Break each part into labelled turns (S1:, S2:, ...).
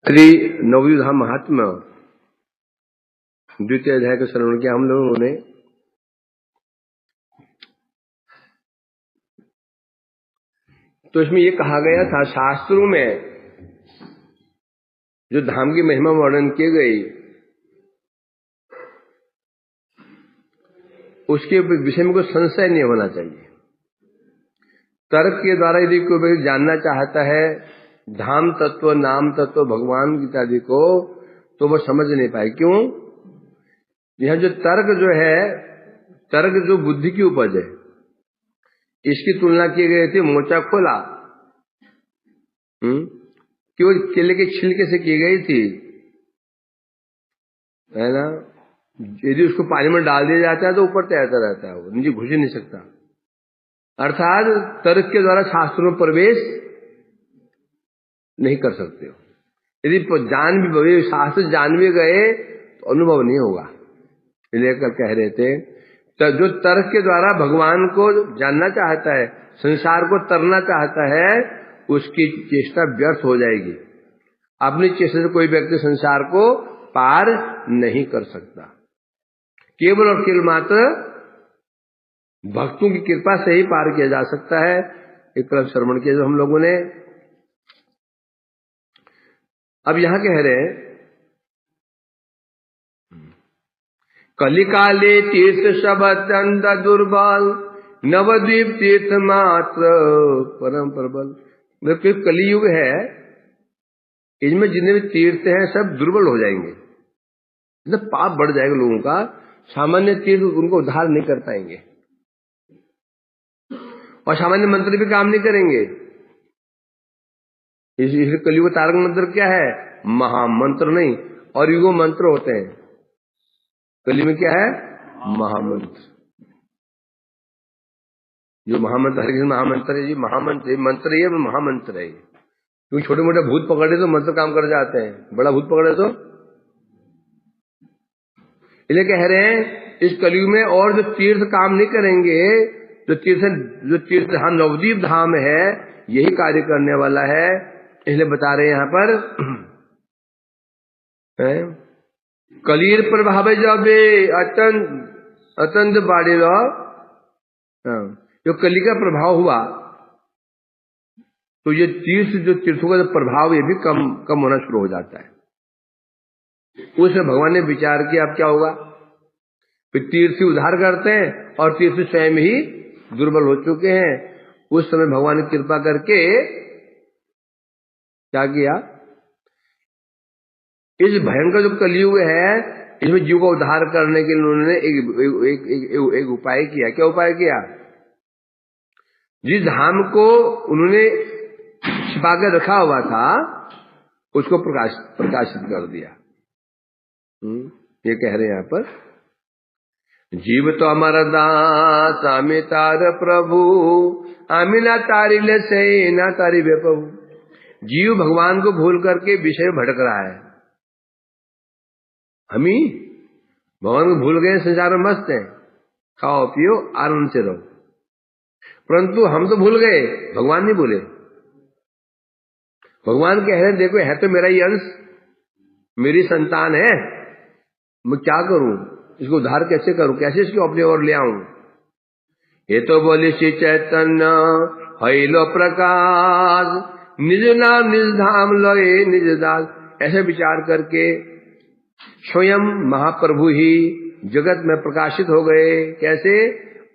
S1: श्री नवयुधा महात्मा द्वितीय अध्याय का श्रवण किया हम लोगों ने। तो इसमें ये कहा गया था, शास्त्रों में जो धाम की महिमा वर्णन की गई उसके विषय में कोई संशय नहीं होना चाहिए। तर्क के द्वारा यदि कोई व्यक्ति जानना चाहता है धाम तत्व, नाम तत्व, भगवान इत्यादि को, तो वो समझ नहीं पाए। क्यों? यह जो तर्क जो है, तर्क जो बुद्धि की उपज है, इसकी तुलना की गई थी मोचा खोला कि वो केले के छिलके से की गई थी, है ना। यदि उसको पानी में डाल दिया जाता है तो ऊपर तैरता रहता है, वो नीचे घुस ही नहीं सकता। अर्थात तर्क के द्वारा शास्त्रों में प्रवेश नहीं कर सकते हो। यदि जान भी शास्त्र जान भी गए तो अनुभव नहीं होगा। लेकर कह रहे थे जो तर्क के द्वारा भगवान को जानना चाहता है, संसार को तरना चाहता है, उसकी चेष्टा व्यर्थ हो जाएगी। अपनी चेष्टा से कोई व्यक्ति संसार को पार नहीं कर सकता। केवल और केवल मात्र भक्तों की कृपा से ही पार किया जा सकता है। एक तरफ श्रवण किया जो हम लोगों ने। अब यहां कह रहे हैं कलिकाले तीर्थ शब्द दुर्बल, नवद्वीप तीर्थ मात्र परम प्रबल। मतलब कलियुग है, इनमें जितने भी तीर्थ हैं सब दुर्बल हो जाएंगे, मतलब पाप बढ़ जाएगा लोगों का। सामान्य तीर्थ उनको उद्धार नहीं कर पाएंगे और सामान्य मंत्र भी काम नहीं करेंगे। इस कलियुग तारक मंत्र क्या है? महामंत्र नहीं, और युगो मंत्र होते हैं। कलियुग में क्या है? महामंत्र। जो महामंत्र, हर किसी महामंत्र है, ये महामंत्र मंत्र है, महामंत्र है। क्योंकि छोटे मोटे भूत पकड़े तो मंत्र काम कर जाते हैं, बड़ा भूत पकड़े तो। इसलिए कह रहे हैं इस कलियुग में और जो तीर्थ काम नहीं करेंगे, जो तीर्थ धाम नवद्वीप धाम है यही कार्य करने वाला है। इसलिए बता रहे हैं यहां पर कलीर प्रभाव जाबे अतंत बाड़ी जो कली का प्रभाव हुआ तो ये तीर्थों का प्रभाव ये भी कम होना शुरू हो जाता है। उसमें भगवान ने विचार किया अब क्या होगा। फिर तीर्थ ही उद्धार करते हैं और तीर्थ स्वयं ही दुर्बल हो चुके हैं। उस समय भगवान ने कृपा करके क्या किया, इस भयंकर जो कलियुग है इसमें जीव को उद्धार करने के लिए उन्होंने एक उपाय किया। क्या उपाय किया? जिस धाम को उन्होंने छिपा कर रखा हुआ था उसको प्रकाशित कर दिया। ये कह रहे हैं यहां पर जीव तो अमर दास आमी तार प्रभु, आमी ना तारी ले से ना तारी वे प्रभु। जीव भगवान को भूल करके विषय भटक रहा है। हम ही भगवान को भूल गए, संसार में मस्त हैं, खाओ पियो आनंद से रहो। परंतु हम तो भूल गए, भगवान नहीं भूले। भगवान कह रहे हैं देखो है तो मेरा ही अंश, मेरी संतान है, मैं क्या करूं, इसको उद्धार कैसे करूं, कैसे इसको अपने ओर ले आऊं। ये तो बोले श्री चैतन्य हईलो प्रकाश, निज नाम निज धाम लोए निज दास। ऐसे विचार करके स्वयं महाप्रभु ही जगत में प्रकाशित हो गए। कैसे?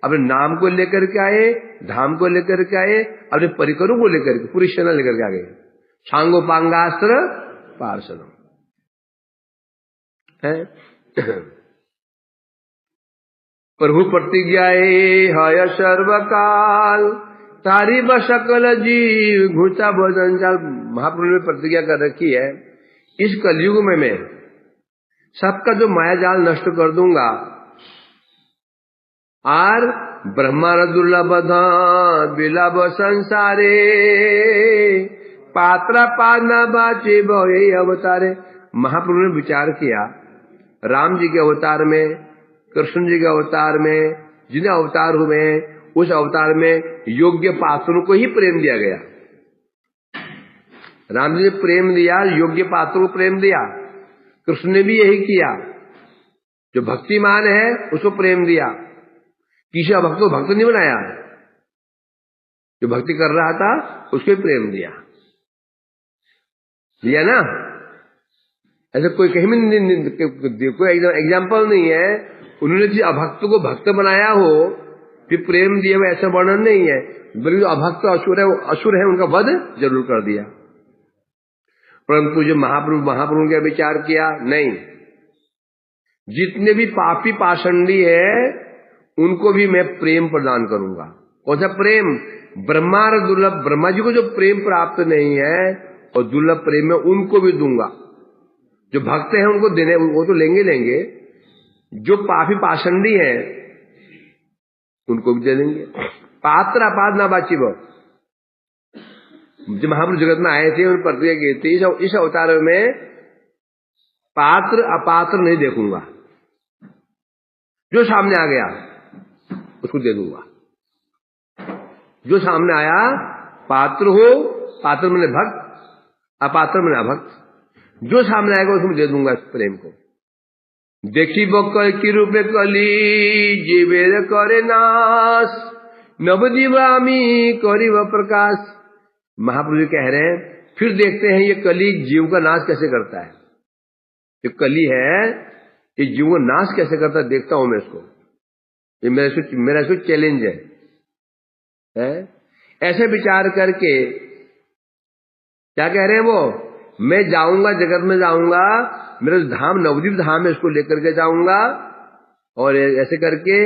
S1: अपने नाम को लेकर के आए, धाम को लेकर के आए, अपने परिकरों को लेकर के पूरी सेना लेकर के आ गए। सांगोपांगास्त्र पार्षद है। प्रभु प्रतिज्ञाए हय सर्वकाल, तारी सकल जीव घुसा भोजन चाल। महाप्रभु ने प्रतिज्ञा कर रखी है इस कलयुग में मैं सबका जो माया जाल नष्ट कर दूंगा और ब्रह्मांड दुर्लभ बिलभ संसारे, पात्रा पाना बाचे भय अवतारे। महाप्रभु ने विचार किया राम जी के अवतार में, कृष्ण जी के अवतार में, जिन्हें अवतार हुए उस अवतार में योग्य पात्रों को ही प्रेम दिया गया। राम जी ने प्रेम दिया, योग्य पात्र को प्रेम दिया। कृष्ण ने भी यही किया, जो भक्तिमान है उसको प्रेम दिया। किसी अभक्त को भक्त नहीं बनाया, जो भक्ति कर रहा था उसको प्रेम दिया ना। ऐसा कोई कहीं में कोई एग्जाम्पल नहीं है उन्होंने जिस अभक्त को भक्त बनाया हो फिर प्रेम दिया हुआ, ऐसा वर्णन नहीं है। बल्कि जो अभक्त असुर है उनका वध जरूर कर दिया। परंतु जो महाप्रभु का विचार किया, नहीं, जितने भी पापी पाषंडी है उनको भी मैं प्रेम प्रदान करूंगा। कौन सा प्रेम? ब्रह्मार दुर्लभ, ब्रह्मा जी को जो प्रेम प्राप्त नहीं है और दुर्लभ प्रेम में उनको भी दूंगा। जो भक्त हैं उनको देने, वो तो लेंगे, जो पापी पाषंडी है उनको भी दे देंगे। पात्र अपात्र ना बाची वो। जब महाप्रभु जगत में आए थे उन प्रतिज्ञा की थी, इस अवतार में पात्र अपात्र नहीं देखूंगा, जो सामने आ गया उसको दे दूंगा। जो सामने आया, पात्र हो, पात्र मैंने भक्त, अपात्र मैंने अभक्त, जो सामने आएगा उसको दे दूंगा इस प्रेम को। देखी बकर की रूपे कली जीवेर करे नाश, नवदीवामी करी व प्रकाश। महाप्रभु जी कह रहे हैं फिर देखते हैं ये कली जीव का नाश कैसे करता है। जो कली है ये जीव को नाश कैसे करता है, देखता हूं मैं इसको। ये मेरा इसको चैलेंज है। ऐसे विचार करके क्या कह रहे हैं वो, मैं जाऊंगा, जगत में जाऊंगा, मेरा धाम नवदीप धाम है, इसको लेकर के जाऊंगा। और ऐसे करके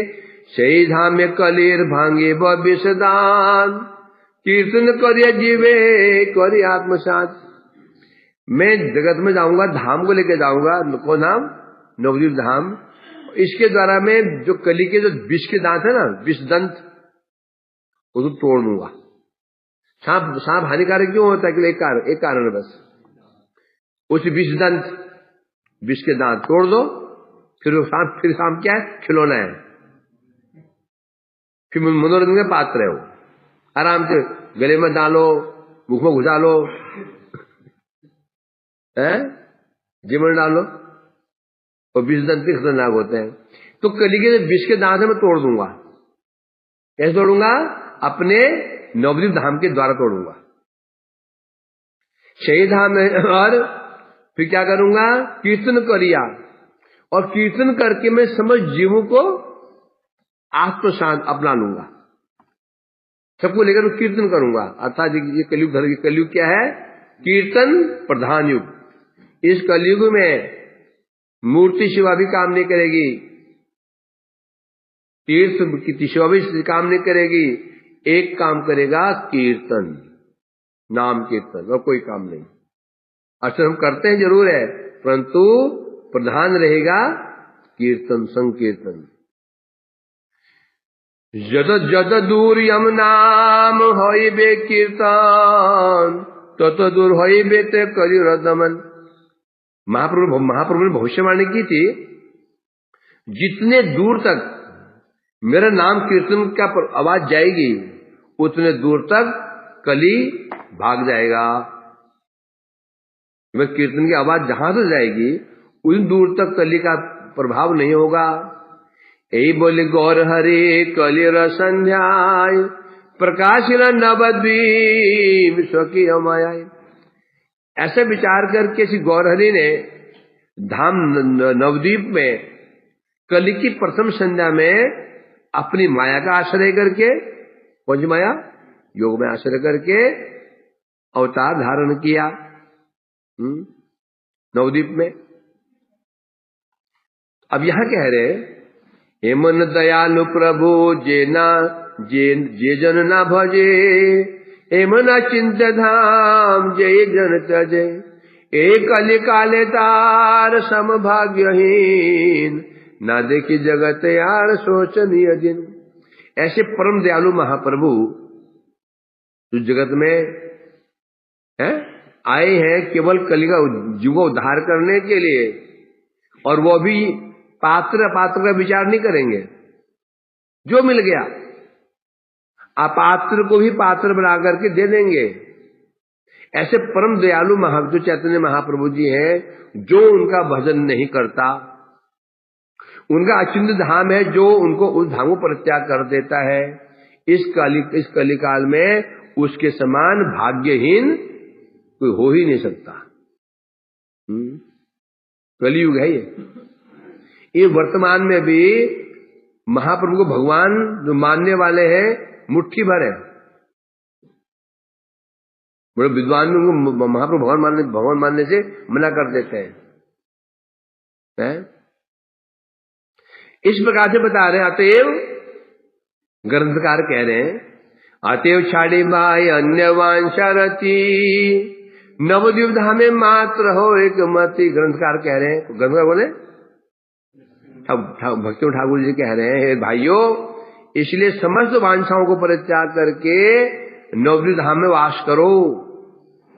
S1: सही धाम में कलीर भांगे विषदान, कीर्तन करिए जीवे करिए आत्मसात। मैं जगत में जाऊंगा, धाम को लेकर जाऊंगा। कौन धाम? नवदीप धाम। इसके द्वारा मैं जो कली के जो विष के दांत है ना, विष दंत, उसको तोड़ दूंगा। सांप हानिकारक क्यों होता है? कि एक कारण है बस, उस विष दंत, विष के दांत तोड़ दो, फिर सांप क्या है? खिलौना है, फिर मनोरंजन का पात्र है वो। आराम से गले में डालो, मुख में घुसा लो, जीवन डालो, और विष दंत खतरनाक होते हैं। तो कली के विष के दांत मैं तोड़ दूंगा। कैसे तोड़ूंगा? अपने नवदीप धाम के द्वारा तोड़ूंगा, शही धाम में। और फिर क्या करूंगा? कीर्तन करिया, और कीर्तन करके मैं समझ जीवों को आत्मशांत अपना लूंगा। सबको लेकर कीर्तन करूंगा। अर्थात ये कलयुग धर्म की, कलयुग क्या है? कीर्तन प्रधान युग। इस कलयुग में मूर्ति सेवा भी काम नहीं करेगी, तीर्थ की सेवा भी काम नहीं करेगी। एक काम करेगा, कीर्तन, नाम कीर्तन, और कोई काम नहीं। अक्सर हम करते हैं जरूर है, परंतु प्रधान रहेगा कीर्तन, संकीर्तन। जद जद दूर यम नाम होइबे कीर्तन, तत दूर होइबे ते कलियुग दमन। महाप्रभु ने भविष्यवाणी की थी, जितने दूर तक मेरा नाम कीर्तन का आवाज जाएगी उतने दूर तक कली भाग जाएगा। मैं कीर्तन की आवाज जहां से जाएगी उन दूर तक कली का प्रभाव नहीं होगा। यही बोले गौर हरे कलिर संध्याय, प्रकाशिल नवद्वीप स्वकी अमाय। ऐसे विचार करके श्री गौरहरि ने धाम नवद्वीप में कली की प्रथम संध्या में अपनी माया का आश्रय करके, कौन सी माया? योग में आश्रय करके अवतार धारण किया नवद्वीप में। अब यहां कह रहे, हे मन दयालु प्रभु जे जन ना भजे, हे मन चिंत धाम जय जन तजे। एक कलि काले तार समभाग्यहीन, ना देखी जगत यार शोचनीय दिन। ऐसे परम दयालु महाप्रभु जो जगत में है आए हैं केवल कली का जीव को उद्धार करने के लिए, और वो भी पात्र अपात्र का विचार नहीं करेंगे। जो मिल गया अपात्र को भी पात्र बना करके दे देंगे। ऐसे परम दयालु जो चैतन्य महाप्रभु जी हैं, जो उनका भजन नहीं करता, उनका अचिंत्य धाम है, जो उनको उस धाम को परित्याग कर देता है, इस कलिकाल में उसके समान भाग्यहीन कोई हो ही नहीं सकता। कलियुग है ये वर्तमान में भी महाप्रभु को भगवान जो मानने वाले हैं मुट्ठी भर है। बड़े विद्वान भी उनको महाप्रभु भगवान मानने से मना कर देते हैं। इस प्रकार से बता रहे हैं। अतएव ग्रंथकार कह रहे हैं, अतएव छाड़ी माय अन्य वांछा रति, नवद्वीप धामे मात्र हो एक मति। ग्रंथकार कह रहे हैं, ग्रंथकार बोले भक्ति ठाकुर जी कह रहे हैं, हे भाइयों, इसलिए समस्त वांछाओं को परित्याग करके नवद्वीप धाम में वास करो।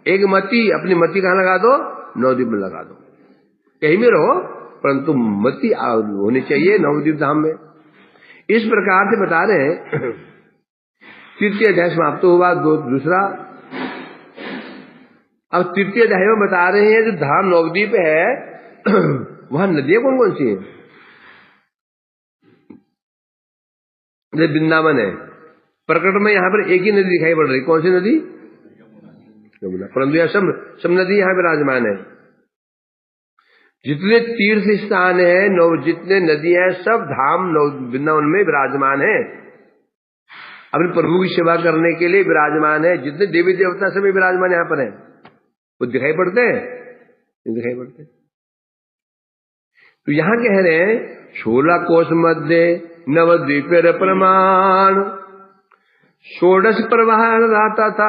S1: एक मति, अपनी मति कहां लगा दो? नवद्वीप में लगा दो। कहीं भी रहो, परंतु मति होनी चाहिए नवद्वीप धाम में। इस प्रकार से बता रहे हैं। तृतीय अध्याय समाप्त हुआ। दूसरा, अब तृतीय अध्याय में बता रहे हैं जो धाम नवद्वीप है वहां नदियां कौन कौन सी है? जैसे वृंदावन है, प्रकट में यहाँ पर एक ही नदी दिखाई पड़ रही। कौन सी नदी? यमुना। परंतु यह सब नदी यहाँ विराजमान है। जितने तीर्थ स्थान है, जितने नदियां हैं, सब धाम वृंदावन में विराजमान है। अपने प्रभु की सेवा करने के लिए विराजमान है। जितने देवी देवता सभी विराजमान यहाँ पर है। वो दिखाई पड़ते हैं? नहीं दिखाई पड़ते। तो यहां कह रहे हैं 16 कोश मध्य नवद्वीपेर प्रमाण, षोडश प्रवाह रहता था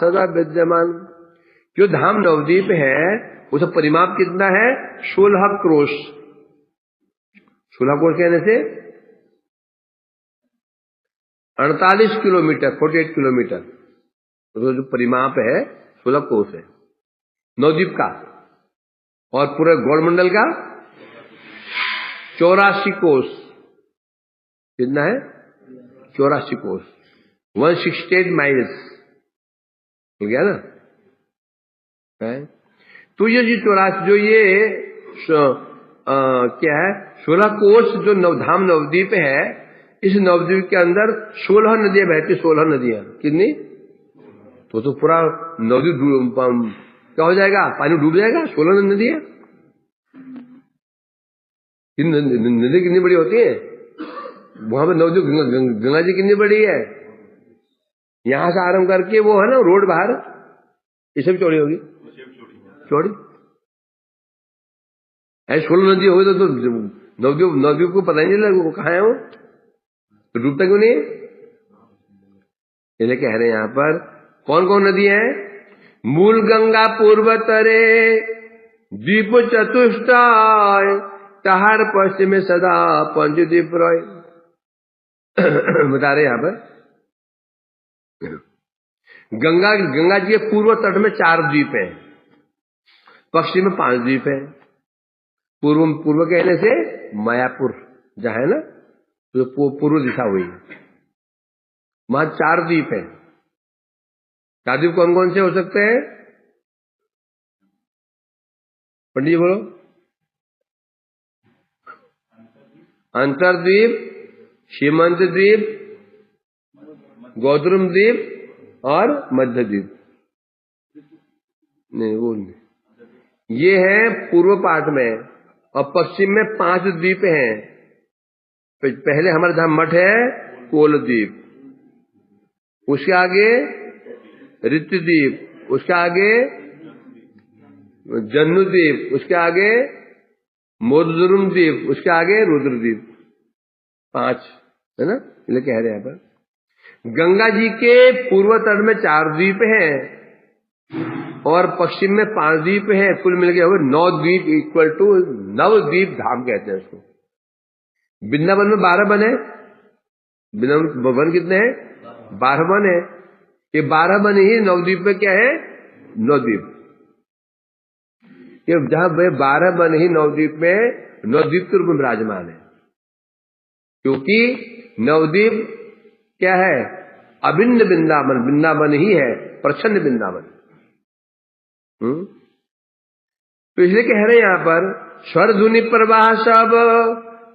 S1: सदा विद्यमान। जो धाम नवद्वीप है उसका परिमाप कितना है? 16 क्रोश। 16 कोश कहने से 48 किलोमीटर, 48 किलोमीटर। तो जो परिमाप है 16 कोश है नवद्वीप का, और पूरे गौड़मंडल का 84 कोश। कितना है? 84 कोश, 168 माइल्स हो गया ना है? तो ये जो 84, जो ये क्या है, 16 कोश जो नवधाम नवद्वीप है, इस नवद्वीप के अंदर 16 नदियां बहती। 16 नदियां कितनी? तो पूरा नवद्वीप क्या हो जाएगा? पानी डूब जाएगा। 16 नदियां, नदी कितनी बड़ी होती है? वहां पर नवद्वीप गंगा जी कितनी बड़ी है? यहां से आरंभ करके वो है ना रोड बाहर, ये सब चौड़ी होगी, चौड़ी। ऐसे 16 नदी होगी तो नवद्वीप को पता ही नहीं लगा वो कहाँ है, वो तो डूबता क्यों नहीं? इसलिए कह रहे हैं यहां पर कौन कौन नदी है? मूल गंगा पूर्वतरे द्वीप चतुष्टाय, तहार पश्चिम सदा पंचद्वीप रॉय। बता रहे यहां पर गंगा जी के पूर्व तट में 4 द्वीप हैं, पश्चिम में 5 द्वीप हैं। पूर्व कहने से मायापुर जहां है ना, तो पूर्व दिशा हुई, वहां 4 द्वीप हैं। 4 द्वीप कौन कौन से हो सकते हैं? पंडित जी बोलो। अंतरद्वीप, सीमंत द्वीप, गौतम द्वीप और मध्य द्वीप। नहीं वो नहीं, ये है पूर्व पार्ट में, और पश्चिम में 5 द्वीप हैं। पहले हमारा जहां मठ है कोल द्वीप, उसके आगे ऋतु द्वीप, उसके आगे जन्नु द्वीप, उसके आगे मोदुरुम द्वीप, उसके आगे रुद्र द्वीप। 5 है ना। इसलिए कह रहे हैं यहाँ पर गंगा जी के पूर्व तट में 4 द्वीप हैं और पश्चिम में 5 द्वीप हैं। कुल मिलकर हो 9 द्वीप इक्वल टू नवद्वीप धाम कहते हैं उसको। वृंदावन में 12 वन है। वृंदावन वन कितने हैं? 12 वन है। ये 12 वन ही नवद्वीप में क्या है? नवद्वीप। ये जहां 12 वन ही नवद्वीप में नवद्वीप के रूप में विराजमान है, क्योंकि नवद्वीप क्या है? अभिन्न वृंदावन, वृंदावन ही है, प्रच्छन्न वृंदावन। तो इसलिए कह रहे हैं यहां पर स्वर धुनि प्रवाह सब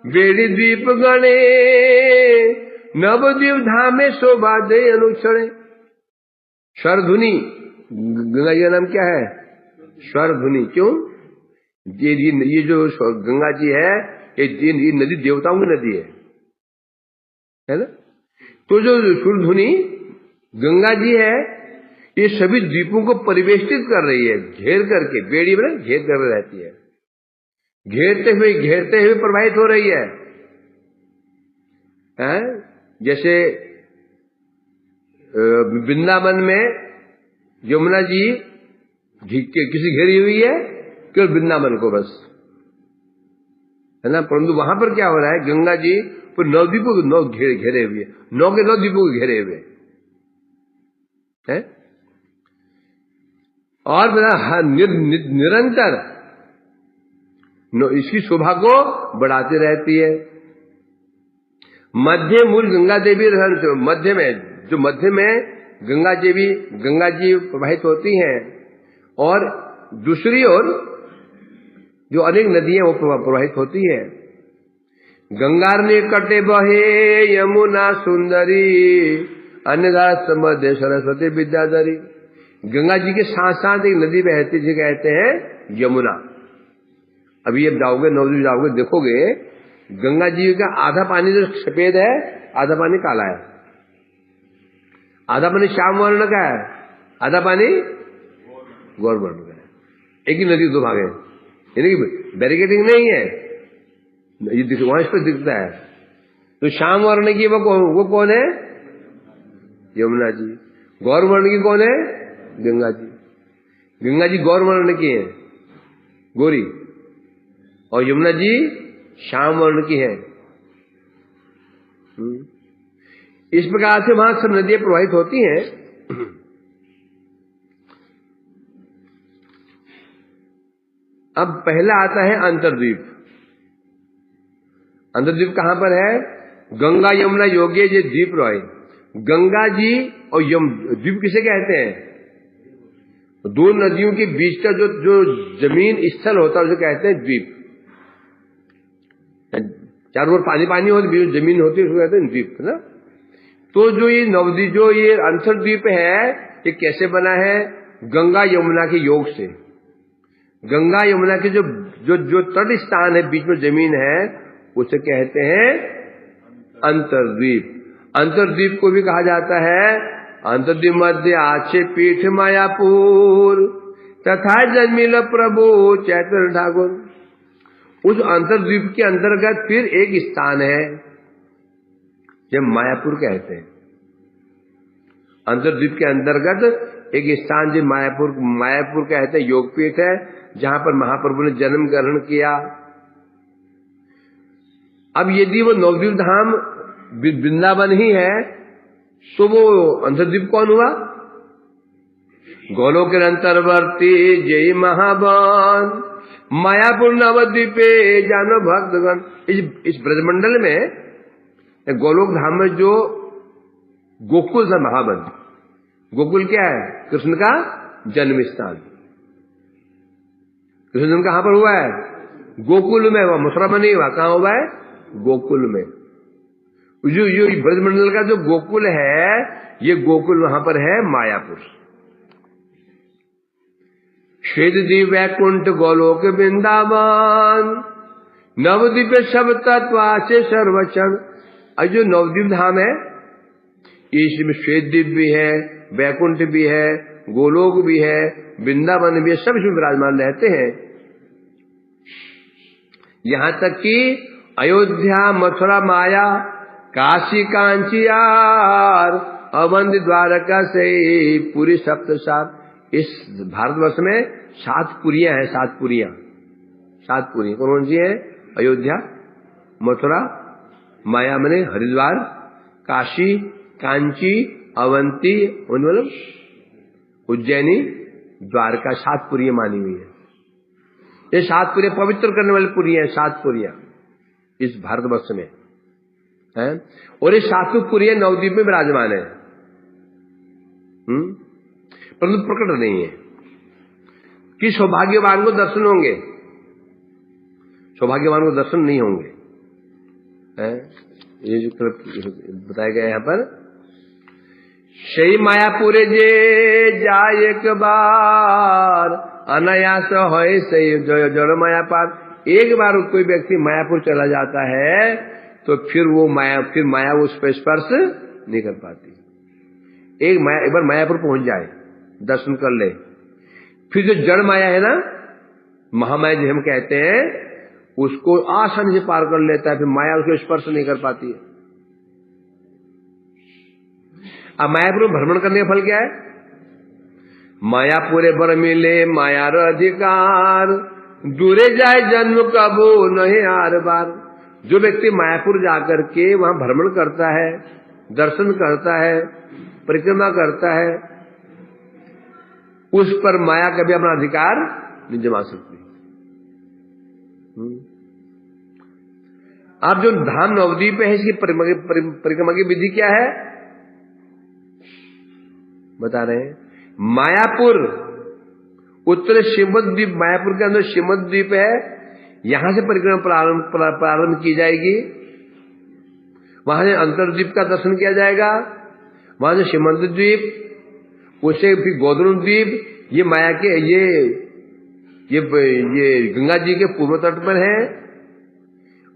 S1: बेड़ी द्वीप गणे नवद्वीप धामे शोभा दे अनुक्षणे। स्वर धुनि, गंगा जी का नाम क्या है? स्वर धुनि। क्यों? ये जो गंगा जी है ये नदी देवताओं की नदी है ना। तो जो स्वर धुनि गंगा जी है ये सभी द्वीपों को परिवेष्टित कर रही है, घेर करके, बेड़ी में घेर कर रहती है, घेरते हुए प्रवाहित हो रही है। जैसे वृंदावन में यमुना जी किसी घेरी हुई है, केवल वृंदावन को बस, है ना। परंतु वहां पर क्या हो रहा है, गंगा जी पर नवद्वीपों को नौ घेरे हुए, 9 के 9 द्वीपों को घेरे हुए है। और निरंतर इसकी शोभा को बढ़ाती रहती है। मध्य मूल गंगा देवी मध्य में गंगा जी प्रवाहित होती हैं, और दूसरी ओर जो अनेक नदियां वो प्रवाहित होती है। गंगार ने कटे बहे यमुना सुंदरी अन्यधारा समध्य सरस्वती विद्याधरी। गंगा जी के साथ साथ एक नदी बहती जी कहते हैं यमुना। अभी अब जाओगे नवद्वीप जाओगे देखोगे गंगा जी का आधा पानी जो सफेद है, आधा पानी काला है, आधा पानी श्याम वर्ण का है, आधा पानी गौर वर्ण का है। एक ही नदी दो भाग है, यानी कि बैरिकेडिंग नहीं है, ये वहां इस पर दिखता है। तो श्याम वर्ण की वो कौन है? यमुना जी। गौर वर्ण की कौन है? गंगा जी। गंगा जी गौर वर्ण की है, गोरी, और यमुना जी श्याम वर्ण की है। इस प्रकार से वहां सब नदियां प्रवाहित होती हैं। अब पहला आता है अंतर्द्वीप। अंतर्द्वीप कहां पर है? गंगा यमुना योगे ये द्वीप रहे। गंगा जी और द्वीप किसे कहते हैं? दो नदियों के बीच का जो जमीन स्थल होता है उसे कहते हैं द्वीप। चारों ओर पानी पानी होती, बीच में जमीन होती है, उसको कहते हैं द्वीप, है ना। तो जो ये नवद्वीप, जो ये अंतर्द्वीप है, ये कैसे बना है? गंगा यमुना के योग से। गंगा यमुना के जो तट स्थान है, बीच में जमीन है, उसे कहते हैं अंतर्द्वीप। अंतर्द्वीप को भी कहा जाता है अंतर्द्वीप मध्य आछे पीठ मायापुर तथा जन्मिल प्रभु चैतन्य ठाकुर। उस अंतर्द्वीप के अंतर्गत फिर एक स्थान है जब मायापुर कहते हैं। अंतर्द्वीप के अंतर्गत एक स्थान जो मायापुर कहते हैं, योगपीठ है, जहां पर महाप्रभु ने जन्म ग्रहण किया। अब यदि वो नवद्वीप धाम वृंदावन ही है तो वो अंतर्द्वीप कौन हुआ? गोलोक अंतर्वर्ती जय महावन मायापुर नवद्वीपे जानो भक्तगण। इस ब्रजमंडल में गोलोक धाम में जो गोकुल था महावन, गोकुल क्या है? कृष्ण का जन्म स्थान। कृष्ण जन्म कहां पर हुआ है? गोकुल में हुआ, मथुरा में नहीं हुआ। कहां हुआ है? गोकुल में। जो ब्रजमंडल का जो गोकुल है, ये गोकुल वहां पर है मायापुर। श्वेत द्वीप वैकुंठ गोलोक वृंदावन नवद्वीप सब तत्वासे सर्वक्षण। जो नवद्वीप धाम है इसमें श्वेत द्वीप भी है, वैकुंठ भी है, गोलोक भी है, वृंदावन भी है, सब इसमें विराजमान रहते हैं। यहां तक कि अयोध्या मथुरा माया काशी कांचियार अवंध द्वारका से पूरी सप्तसात। इस भारतवर्ष में 7 पुरियां हैं, 7 पुरियां। कौन सी है? अयोध्या, मथुरा, माया मने हरिद्वार, काशी, कांची, अवंती, मतलब उज्जैनी, द्वारका, 7 पुरियां मानी हुई है। ये 7 पुरियां पवित्र करने वाली पुरियां हैं, 7 पुरियां इस भारतवर्ष में है। और ये 7 पुरियां नवद्वीप में विराजमान है, परंतु प्रकट नहीं है। कि सौभाग्यवान को दर्शन होंगे, सौभाग्यवान को दर्शन नहीं होंगे। ये जो बताया गया यहाँ पर, सही मायापुरे जे जाए एक बार अनायास है सही जड़ माया पार। एक बार कोई व्यक्ति मायापुर चला जाता है तो फिर वो माया उस पर स्पर्श नहीं कर पाती। एक बार मायापुर पहुंच जाए, दर्शन कर ले, फिर जो जड़ माया है ना, महामाया जो हम कहते हैं, उसको आसानी से पार कर लेता है, फिर माया उसको स्पर्श नहीं कर पाती है। अब मायापुर में भ्रमण करने का फल क्या है? मायापुरे बर मिले मायार अधिकार, दूरे जाए जन्म कबो नहीं आर बार। जो व्यक्ति मायापुर जाकर के वहां भ्रमण करता है, दर्शन करता है, परिक्रमा करता है, उस पर माया कभी अपना अधिकार नहीं जमा सकती। अब जो धाम नवद्वीप है, इसकी परिक्रमा की विधि क्या है बता रहे हैं। मायापुर उत्तर श्रीमद द्वीप, मायापुर के अंदर श्रीमद द्वीप है, यहां से परिक्रमा प्रारंभ की जाएगी। वहां से अंतरद्वीप का दर्शन किया जाएगा, वहां से श्रीमद द्वीप, उससे फिर गोदरुण द्वीप। ये माया के ये गंगा जी के पूर्व तट पर है।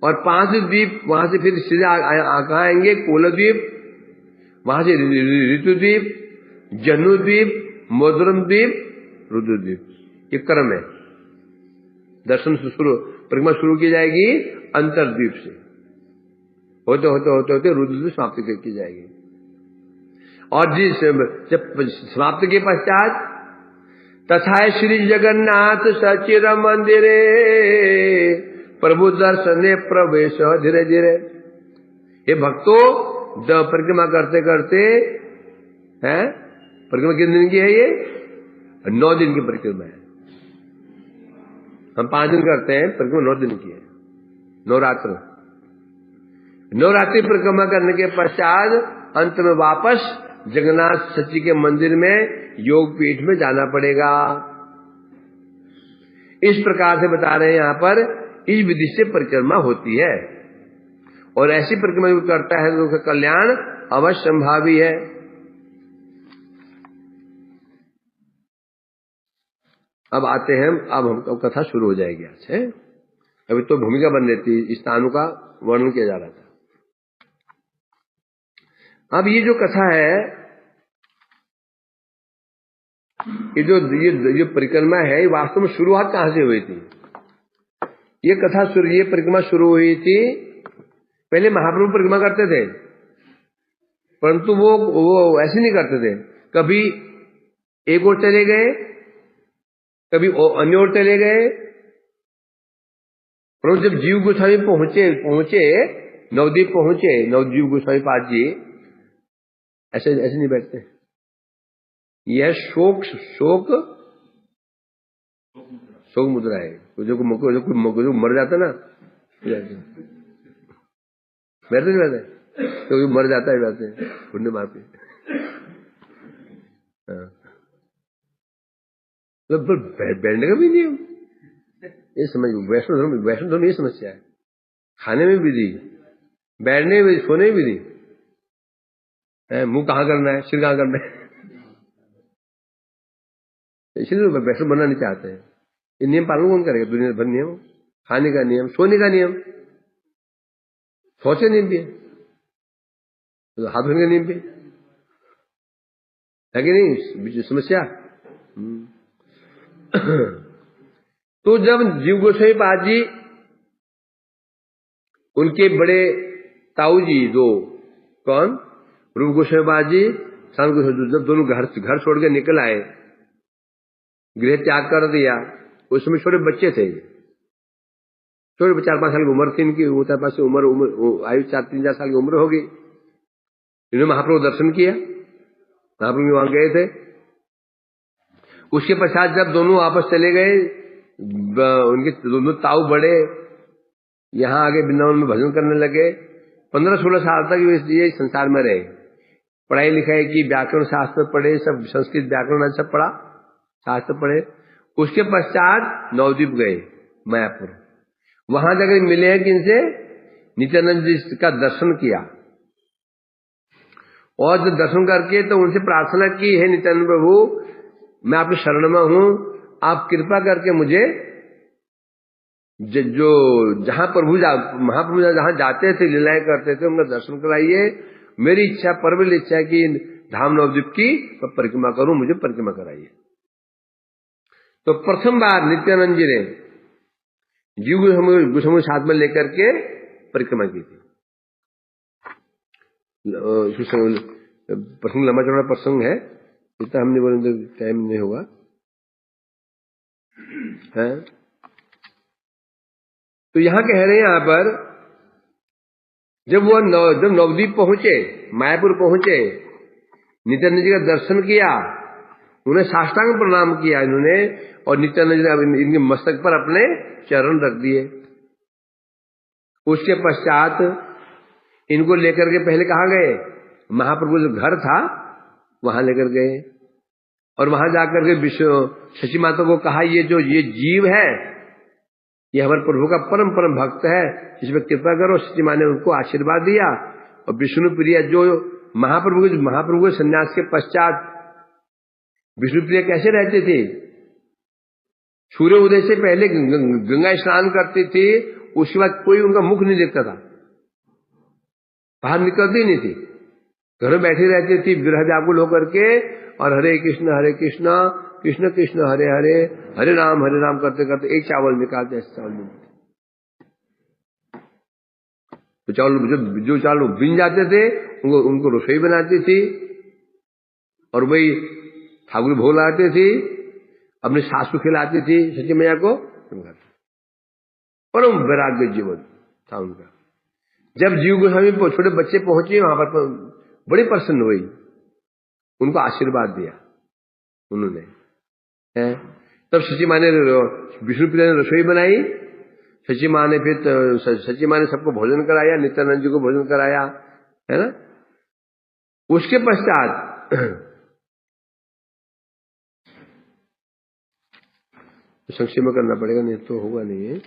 S1: और 5 द्वीप वहां से फिर सीधे कहां आएंगे? कोलद्वीप, वहां से ऋतुद्वीप, जन्नुद्वीप, मोदरम द्वीप, रुद्रद्वीप। ये क्रम है। दर्शन परिक्रमा शुरू की जाएगी अंतरद्वीप से, होते होते होते होते रुद्रद्वीप समाप्ति की जाएगी। और जब समाप्ति के पश्चात तथा श्री जगन्नाथ सचिर मंदिरे प्रभु दर्शने प्रवेश धीरे धीरे। ये भक्तों परिक्रमा करते करते हैं, परिक्रमा कितने दिन की है? ये 9 दिन की परिक्रमा है। हम 5 दिन करते हैं, परिक्रमा 9 दिन की है, नवरात्र। नवरात्रि परिक्रमा करने के पश्चात अंत में वापस जगन्नाथ सच्ची के मंदिर में योग पीठ में जाना पड़ेगा। इस प्रकार से बता रहे हैं यहाँ पर, इस विधि से परिक्रमा होती है। और ऐसी परिक्रमा जो करता है तो उसका कल्याण अवश्य संभावी है। अब आते हैं, अब कथा शुरू हो जाएगी आज से। अभी तो भूमिका बन रही थी, स्थानों का वर्णन किया जा रहा था। अब ये जो कथा है, ये परिक्रमा है, ये वास्तव में शुरुआत कहां से हुई थी? ये परिक्रमा शुरू हुई थी, पहले महाप्रभु परिक्रमा करते थे, परंतु वो ऐसे नहीं करते थे। कभी एक ओर चले गए, कभी अन्य ओर चले गए। परंतु जब जीव गोस्वामी पहुंचे नवद्वीप पहुंचे, नवजीव गोस्वामी पाद जी ऐसे नहीं बैठते। यह शोक मुद्रा है। जो मर जाता ना, बैठते नहीं बैठते, तो मर जाता है वैसे पुण्य मार पे। तो बैठने का भी नियम, ये समझ वैष्णव धर्म ये समस्या है। खाने में विधि, बैठने में, सोने में विधि, मुंह कहाँ करना है, सिर कहाँ करना है, इसलिए वैष्णव बनना नहीं चाहते हैं। ये नियम पालन कौन करेगा? दुनिया भर नियम, खाने का नियम, सोने का नियम, सोचे नियम भी है, तो हाथ धोने का नियम भी है कि नहीं? समस्या। तो जब जीव गोस्वामी पाद जी, उनके बड़े ताऊ जी दो, कौन? रूप गोस्वामी पाद जी, शाम गोस्वामी, जब दोनों घर छोड़ के निकल आए, गृह त्याग कर दिया, उस समय छोटे बच्चे थे, छोटे 4-5 साल की उम्र थी इनकी। उतर पास उम्र आयु 3-4 साल की उम्र होगी। इन्होंने महाप्रभु दर्शन किया, महाप्रभु वहां गए थे। उसके पश्चात जब दोनों वापस चले गए, उनके दोनों ताऊ बड़े यहाँ आगे वृंदावन में भजन करने लगे। 15-16 साल तक ये संसार में रहे, पढ़ाई लिखाई की, व्याकरण शास्त्र पढ़े, सब संस्कृत व्याकरण सब पढ़ा, शास्त्र पढ़े। उसके पश्चात नवद्वीप गए, मायापुर। वहां जाकर मिले हैं किनसे? नित्यानंद जी का दर्शन किया, और जब दर्शन करके तो उनसे प्रार्थना की, है नित्यानंद प्रभु, मैं आपकी शरण में हूं, आप कृपा करके मुझे जो जहां महाप्रभु जहां जाते थे, लीलाएं करते थे, उनका दर्शन कराइए। मेरी इच्छा, परविल इच्छा है कि धाम नवद्वीप की परिक्रमा करूं, मुझे परिक्रमा कराइए। तो प्रथम बार नित्यानंद जी ने जीव गोस्वामी साथ में लेकर के परिक्रमा की थी। प्रसंग लंबा चौड़ा प्रसंग है, इतना हमने बोले टाइम नहीं होगा है। तो यहां कह रहे हैं, यहां पर जब नवद्वीप पहुंचे, मायापुर पहुंचे, नित्यानंद जी का दर्शन किया, उन्हें साष्टांग प्रणाम किया इन्होंने, और नित्यानंद जी ने इनके मस्तक पर अपने चरण रख दिए। उसके पश्चात इनको लेकर के पहले कहाँ गए? महाप्रभु जो घर था वहां लेकर गए, और वहां जाकर के शची माता को कहा, ये जीव है, ये हमारे प्रभु का परम परम भक्त है, इसमें कृपा करो। शची माँ ने उनको आशीर्वाद दिया। और विष्णु प्रिया जो महाप्रभु के संन्यास के पश्चात विष्णु प्रिया कैसे रहते थे? सूर्य उदय से पहले गंगा स्नान करते थे, उसके बाद कोई उनका मुख नहीं देखता था, बाहर निकलती नहीं थी, घर में बैठी रहती थी विरह व्याकुल होकर के, और हरे कृष्ण कृष्ण कृष्ण हरे हरे, हरे राम करते करते एक चावल निकालते, ऐसे चावल मिलते। तो चावल जो चावल बिन जाते थे उनको रसोई बनाती थी, और वही ठाकुर भोग लगाते थी, अपनी सास को खिलाती थी, सची मैया को। परम वैराग्य जीवन था उनका। जब जीव गोस्वामी छोटे बच्चे पहुंचे वहां पर, बड़ी प्रसन्न हुई, उनको आशीर्वाद दिया उन्होंने, है। तब शची माँ ने, विष्णु प्रिया ने रसोई बनाई, शची माँ ने सबको भोजन कराया, नित्यानंद जी को भोजन कराया, है ना। उसके पश्चात संक्षेप में करना पड़ेगा, नहीं तो होगा नहीं है।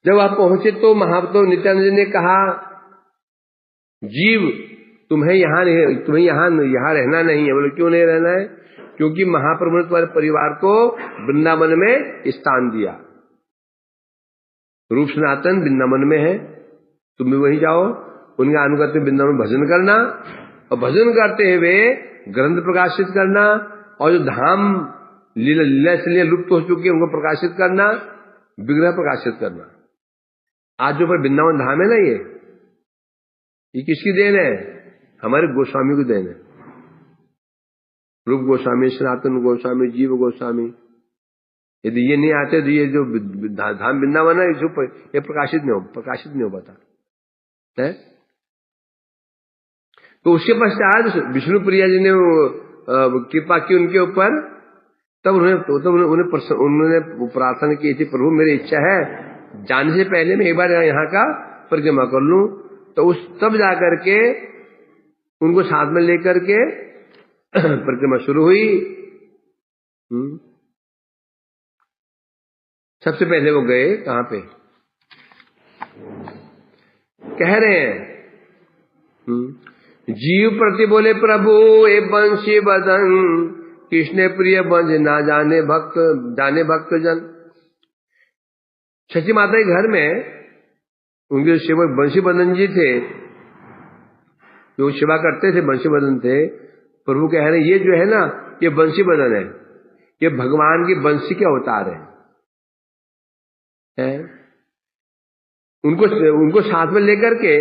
S1: जब आप पहुंचे तो महाप्रभु नित्यानंद जी ने कहा, जीव तुम्हें यहाँ रहना नहीं है। बोले क्यों नहीं रहना है? क्योंकि महाप्रभु ने तुम्हारे परिवार को वृंदावन में स्थान दिया, रूप सनातन वृंदावन में है, तुम भी वहीं जाओ, उनका अनुगत में वृंदावन में भजन करना, और भजन करते हुए ग्रंथ प्रकाशित करना, और जो धाम लीला से लुप्त हो चुकी है उनको प्रकाशित करना, विग्रह प्रकाशित करना। आज जो पर वृंदावन धाम है ना, ये किसकी देन है? हमारे गोस्वामी की देन है। रूप गोस्वामी, सनातन गोस्वामी, जीव गोस्वामी। यदि ये नहीं आते तो ये जो धाम वृंदावन है ये प्रकाशित नहीं हो पाता है। तो उसके पश्चात विष्णु प्रिया जी ने कृपा की उनके ऊपर, तब उन्होंने प्रार्थना की थी, प्रभु मेरी इच्छा है जाने से पहले मैं एक बार यहाँ का परिक्रमा कर लूं। तो तब जाकर के उनको साथ में लेकर के परिक्रमा शुरू हुई। सबसे पहले वो गए कहां पे? कह रहे हैं, जीव प्रति बोले प्रभु ए बंशी बदन, कृष्ण प्रिय बंज ना जाने भक्त जन। शची माता के घर में उनके सेवक बंशी बदन जी थे, जो सेवा करते थे, बंशी बदन थे। प्रभु कह रहे ये जो है ना, ये बंशी बदन है, ये भगवान की बंशी के अवतार है। उनको साथ में लेकर के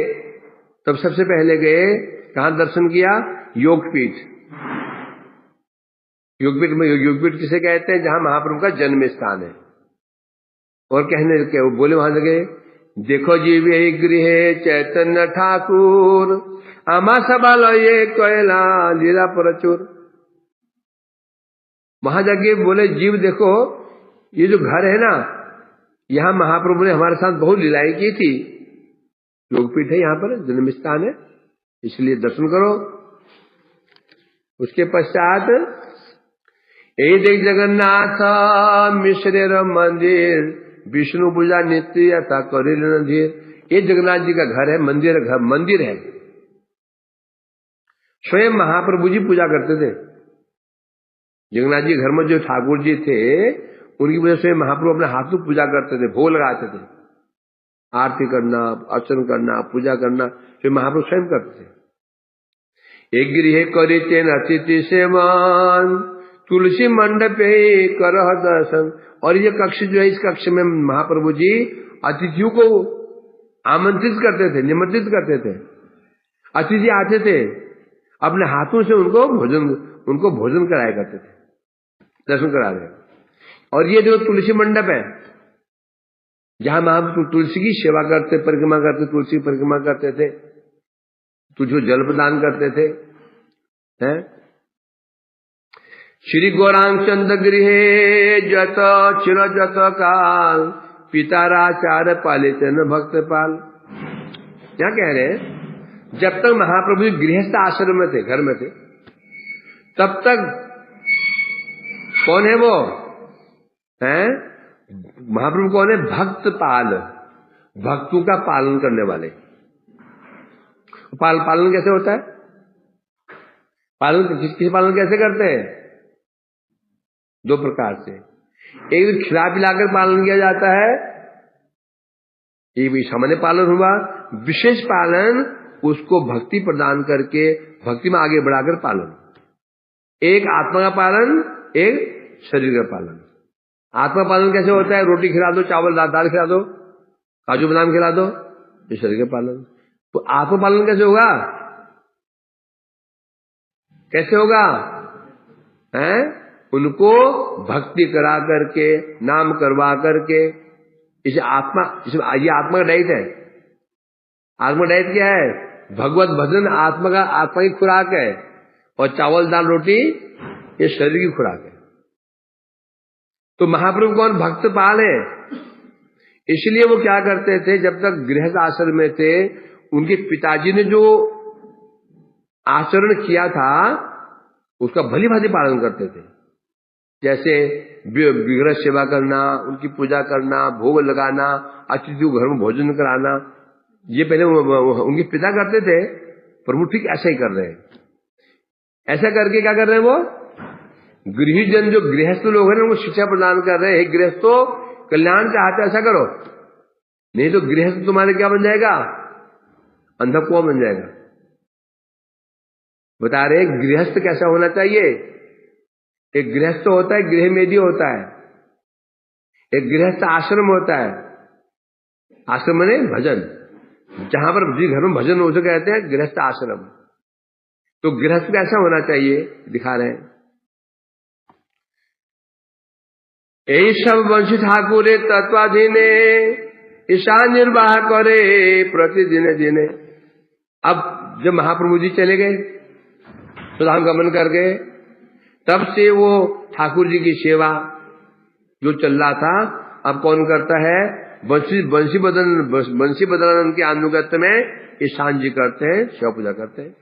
S1: तब सबसे पहले गए, कहां दर्शन किया? योगपीठ। योगपीठ किसे कहते हैं? जहां महाप्रभु का जन्म स्थान है। और कहने के वो बोले वहां लगे, देखो जीव यही गृह चैतन्य ठाकुर, आमा सबल ये कोयला लीला प्रचुर। वहां जाके बोले, जीव देखो ये जो घर है ना, यहाँ महाप्रभु ने हमारे साथ बहुत लीलाएं की थी। योगपीठ है यहाँ पर, जन्म स्थान है, इसलिए दर्शन करो। उसके पश्चात ए देख जगन्नाथ मिश्र मंदिर विष्णु पूजा नित्य यथा करिल नधीर। ये जगन्नाथ जी का घर है, मंदिर है। स्वयं महाप्रभु जी पूजा करते थे। जगन्नाथ जी घर में जो ठाकुर जी थे, उनकी वजह से महाप्रभु अपने हाथों पूजा करते थे, भोग लगाते थे। आरती करना, अर्चन करना, पूजा करना, तो महाप्रभु स्वयं करते थे। एक गृह करी तेन अतिथि सेवन तुलसी मंडपे करह दर्शन। और ये कक्ष जो है, इस कक्ष में महाप्रभु जी अतिथियों को आमंत्रित करते थे, निमंत्रित करते थे। अतिथि आते थे, अपने हाथों से उनको भोजन कराया करते थे, दर्शन करा रहे। और ये जो तुलसी मंडप है, जहां महाप्रभु तुलसी की सेवा करते, परिक्रमा करते, तुलसी की परिक्रमा करते थे, तुलसी को जल प्रदान करते थे, हैं? श्री गौरांग चंद गृहे जत चिर जत काल पिताराचार्य पालित न भक्त पाल। क्या कह रहे हैं? जब तक महाप्रभु जी गृहस्थ आश्रम में थे, घर में थे, तब तक कौन है वो? हैं? महाप्रभु कौन है? भक्त पाल, भक्तों का पालन करने वाले। पालन कैसे होता है? पालन किसी पालन कैसे करते हैं? दो प्रकार से। एक तो खिला पिलाकर पालन किया जाता है, एक भी सामान्य पालन हुआ। विशेष पालन उसको भक्ति प्रदान करके, भक्ति में आगे बढ़ाकर पालन। एक आत्मा का पालन, एक शरीर का पालन। आत्मा पालन कैसे होता है? रोटी खिला दो, चावल दाल खिला दो, काजू बादाम खिला दो, ये शरीर का पालन। तो आत्मा पालन कैसे होगा? कैसे होगा? हैं? उनको भक्ति करा करके, नाम करवा करके, इसे आत्मा, ये आत्मा का डाइट है। आत्मा डाइट क्या है? भगवत भजन आत्मा की खुराक है, और चावल दाल रोटी ये शरीर की खुराक है। तो महाप्रभु कौन? भक्त पाल है। इसलिए वो क्या करते थे, जब तक गृहस्थ आश्रम में थे, उनके पिताजी ने जो आचरण किया था उसका भली भांति पालन करते थे। जैसे विग्रह सेवा करना, उनकी पूजा करना, भोग लगाना, अतिथियों को घर में भोजन कराना, ये पहले उनके पिता करते थे, प्रभु ठीक ऐसा ही कर रहे हैं। ऐसा करके क्या कर रहे हैं? वो गृहजन जो गृहस्थ लोग हैं, उनको शिक्षा प्रदान कर रहे हैं। गृहस्थो कल्याण चाहते ऐसा करो, नहीं तो गृहस्थ तुम्हारे क्या बन जाएगा? अंधा कुआं बन जाएगा। बता रहे गृहस्थ कैसा होना चाहिए। एक गृहस्थ होता है, गृह मेदी होता है, एक गृहस्थ आश्रम होता है। आश्रम में भजन, जहां पर जी घर में भजन हो, उसे कहते हैं गृहस्थ आश्रम। तो गृहस्थ कैसा होना चाहिए दिखा रहे हैं। यही सब वंशी ठाकुर तत्वाधीने ईशान निर्वाह करे प्रतिदिन दिने। अब जब महाप्रभु जी चले गए, सुधाम गमन कर गए, तब से वो ठाकुर जी की सेवा जो चल रहा था, अब कौन करता है? बंसी बदलानंद के अनुगत्य में ईशान जी करते हैं, शिव पूजा करते हैं।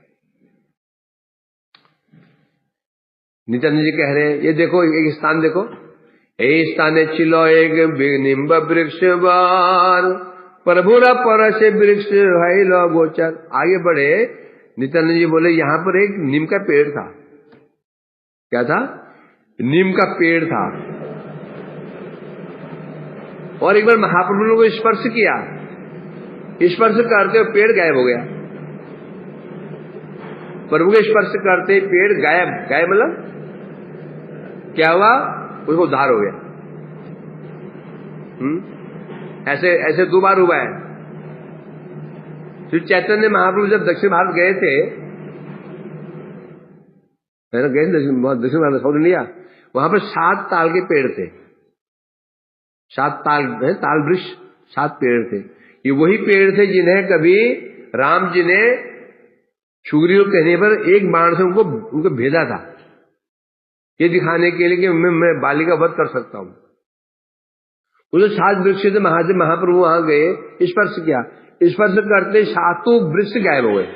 S1: नित्यानंद जी कह रहे हैं, ये देखो एक स्थान देखो, ए स्थाने चिलो एक निम्ब वृक्ष बार प्रभुरा पर से वृक्ष है लो गोचर। आगे बढ़े, नित्यानंद जी बोले यहाँ पर एक नीम का पेड़ था। क्या था? नीम का पेड़ था। और एक बार महाप्रभु ने को स्पर्श किया, स्पर्श करते हुए पेड़ गायब हो गया। प्रभु के स्पर्श करते पेड़ गायब। गायब मतलब क्या हुआ? उसको उद्धार हो गया। ऐसे 2 बार हुआ है। श्री चैतन्य महाप्रभु जब दक्षिण भारत गए थे, दक्षिण भारत साउथ इंडिया, वहां पर 7 ताल के पेड़ थे। 7 ताल वृक्ष, 7 पेड़ थे। ये वही पेड़ थे जिन्हें कभी राम जी ने सुग्रीव कहने पर एक बाण से उनको भेजा था, ये दिखाने के लिए कि मैं बाली का वध कर सकता हूं। उस 7 वृक्ष से महाप्रभु वहां गए, स्पर्श किया, स्पर्श करते 7 वृक्ष गायब हो गए।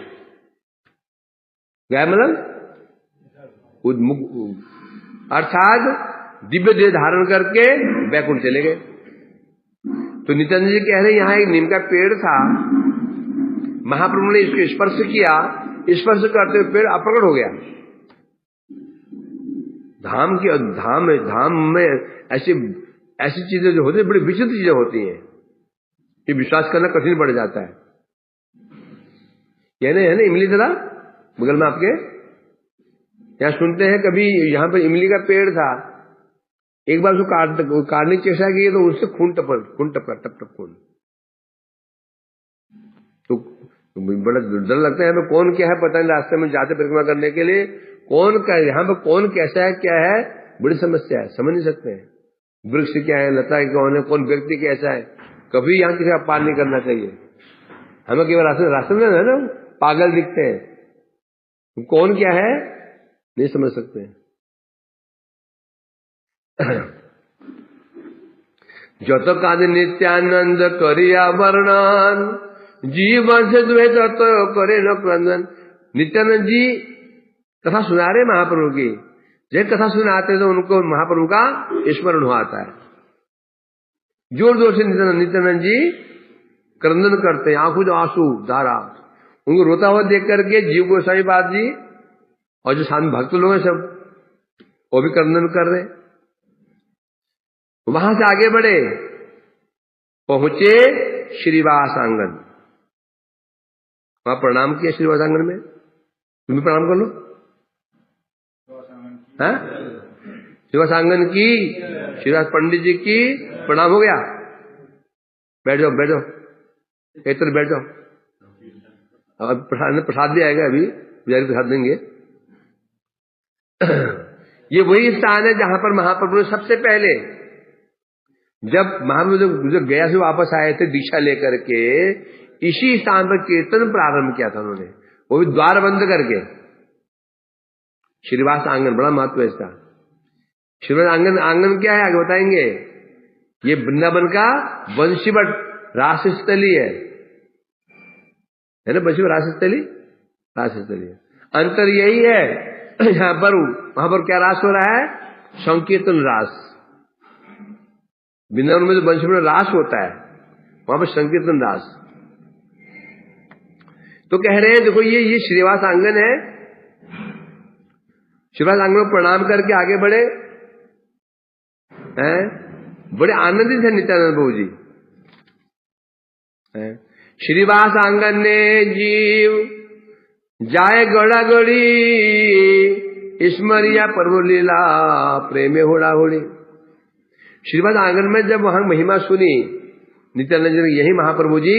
S1: गायब मतलब अर्थात दिव्य देह धारण करके बैकुंठ चले गए। तो नित्यानंद जी कह रहे यहां एक नीम का पेड़ था, महाप्रभु ने इसको स्पर्श किया, स्पर्श करते हुए पेड़ अप्रकट हो गया। धाम में ऐसी चीजें जो होती है, बड़ी विचित्र चीजें होती हैं कि विश्वास करना कठिन पड़ जाता है। है ना इमली जरा बगल में आपके यहाँ सुनते हैं, कभी यहाँ पर इमली का पेड़ था, एक बार उसको काटने की चेष्टा की तो उससे खून टप टप खून। तो बड़ा डर लगता है, कौन क्या है पता नहीं, रास्ते में जाते परिक्रमा करने के लिए कौन क्या, यहाँ पर कौन कैसा है क्या है, बड़ी समस्या है, समझ नहीं सकते हैं। वृक्ष क्या है, लता कौन है, कौन व्यक्ति कैसा है, कभी यहाँ किसी का पार नहीं करना चाहिए। हमें केवल रास्ते में है ना पागल दिखते हैं, कौन क्या है नहीं समझ सकते हैं। जत कादि नित्यानंद करिया वर्णन, जीवन से द्वैत करे न क्रंदन। नित्यानंद जी कथा सुना रहे महाप्रभु की, जब कथा सुनाते तो उनको महाप्रभु का स्मरण हो आता है। जोर जोर से नित्यानंद जी क्रंदन करते हैं, आंखों जो आंसू धारा, उनको रोता हुआ देख करके जीव गोस्वामी पाद जी और जो सामने भक्त लोग हैं सब वो भी क्रंदन कर रहे। वहां से आगे बढ़े, पहुंचे श्रीवास आंगन, वहां प्रणाम किया श्रीवास आंगन में। तुम भी प्रणाम कर लो। श्रीवास आंगन की, श्रीवास पंडित जी की प्रणाम हो गया। बैठ जाओ बैठ जाओ, एक तरफ बैठ जाओ। अब प्रसाद भी आएगा, अभी पुजारी प्रसाद देंगे। ये वही स्थान है जहां पर महाप्रभु ने सबसे पहले, जब महाप्रभु जब गया से वापस आए थे दीक्षा लेकर के, इसी स्थान पर कीर्तन प्रारंभ किया था उन्होंने, वो भी द्वार बंद करके। श्रीवास आंगन बड़ा महत्व है इसका। श्रीवास आंगन क्या है आगे बताएंगे। ये वृंदावन का वंशीवट रासस्थली है ना, वंशीवट रासस्थली है। अंतर यही है, यहाँ पर वहां पर क्या रास हो रहा है, संकीर्तन रास। वृंदावन में जो वंशीवट रास होता है, वहां पर संकीर्तन रास। तो कह रहे हैं देखो ये श्रीवास आंगन है। श्रीवास आंगन में प्रणाम करके आगे बढ़े हैं, बड़े आनंदित है नित्यानंद प्रभु जी। श्रीवास आंगन ने जीव जाए गड़ा गड़ी, स्मरिया पर्व लीला प्रेमे होड़ा होड़ी। श्रीवास आंगन में जब वहां महिमा सुनी नित्यानंद जी, यही महाप्रभु जी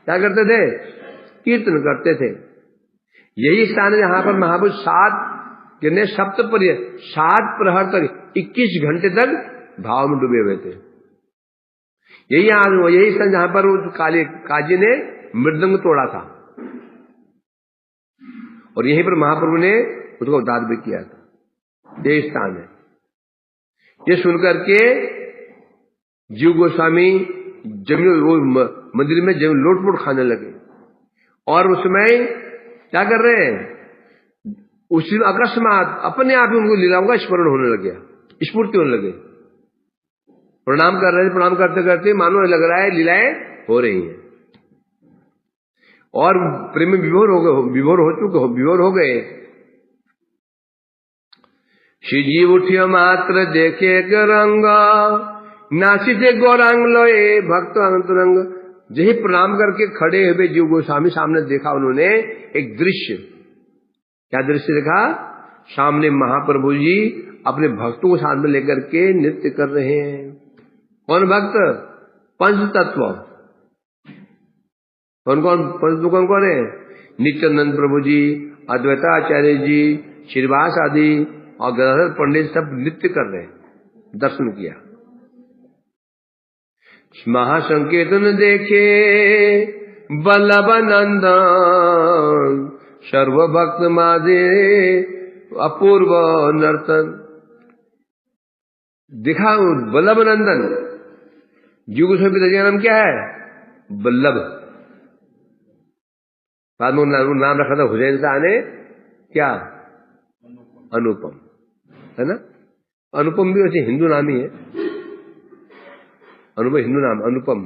S1: क्या करते थे, कीर्तन करते थे। यही स्थान है जहां पर महाप्रभु 7 प्रहर तक 21 घंटे तक भाव में डूबे हुए थे। यही स्थान जहां पर काजी ने मृदंग तोड़ा था, और यहीं पर महाप्रभु ने उसको उद्धार भी किया था। यही स्थान है। ये सुनकर के जीव गोस्वामी मंदिर में जमीन लोटपोट खाने लगे, और उसमें क्या कर रहे हैं, उसी अकस्मात अपने आप ही उनको लीलाओं का स्मरण होने लग गया, स्फूर्ति होने लगे। प्रणाम कर रहे थे, प्रणाम करते करते मानो लग रहा है लीलाएं हो रही हैं, और प्रेम में विभोर हो गए। श्री जीव उठियो मात्र देखे रंग, नाचिते गौरांग लोए भक्त अंतरंग। यही प्रणाम करके खड़े हुए जीव गोस्वामी सामने देखा उन्होंने एक दृश्य। क्या दृश्य देखा, सामने महाप्रभु जी अपने भक्तों को साथ में लेकर के नृत्य कर रहे हैं। कौन भक्त, पंच तत्व। कौन कौन है, नित्यानंद प्रभु जी, अद्वैताचार्य जी, श्रीवास आदि और गदाधर पंडित सब नृत्य कर रहे हैं। दर्शन किया, महासंकीर्तन देखे बल्लभ नंदन, सर्वभक्त मादे अपूर्व नर्तन। दिखा बल्लभ नंदन, जीव गोस्वामी पिताजी का नाम क्या है? वल्लभ। बाद में नाम रखा था हुसैन शाह ने, क्या? अनुपम, है ना? अनुपम भी वैसे हिंदू नाम ही है। अनुपम हिंदू नाम, अनुपम,